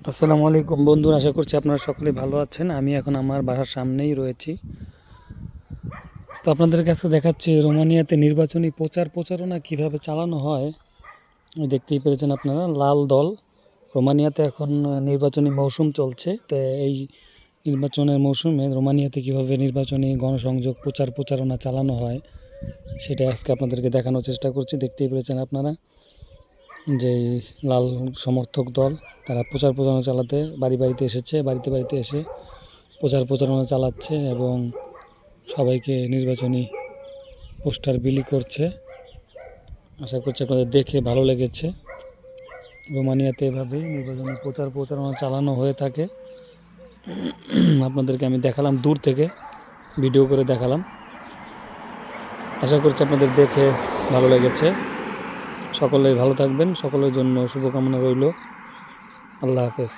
আসসালামু আলাইকুম বন্ধুরা, আশা করছি আপনারা সকলে ভালো আছেন। আমি এখন আমার বাসার সামনেই রয়েছি। তো আপনাদের কাছে দেখাচ্ছি রোমানিয়াতে নির্বাচনী প্রচারণা কিভাবে চালানো হয়। দেখতেই পেরেছেন আপনারা, লাল দল। রোমানিয়াতে এখন নির্বাচনী মৌসুম চলছে, তো এই নির্বাচনের মৌসুমে রোমানিয়াতে কিভাবে নির্বাচনী গণসংযোগ প্রচারণা চালানো হয় সেটা আজকে আপনাদেরকে দেখানোর চেষ্টা করছি। দেখতেই পেরেছেন আপনারা যে লাল সমর্থক দল, তারা প্রচারণা চালাতে বাড়িতে এসেছে, বাড়িতে এসে প্রচারণা চালাচ্ছে এবং সবাইকে নির্বাচনী পোস্টার বিলি করছে। আশা করছি আপনাদের দেখে ভালো লেগেছে। রোমানিয়াতে এভাবেই নির্বাচনী প্রচারণা চালানো হয়ে থাকে। আপনাদেরকে আমি দেখালাম, দূর থেকে ভিডিও করে দেখালাম। আশা করছি আপনাদের দেখে ভালো লেগেছে। সকলেই ভালো থাকবেন, সকলের জন্য শুভকামনা রইল। আল্লাহ হাফেজ।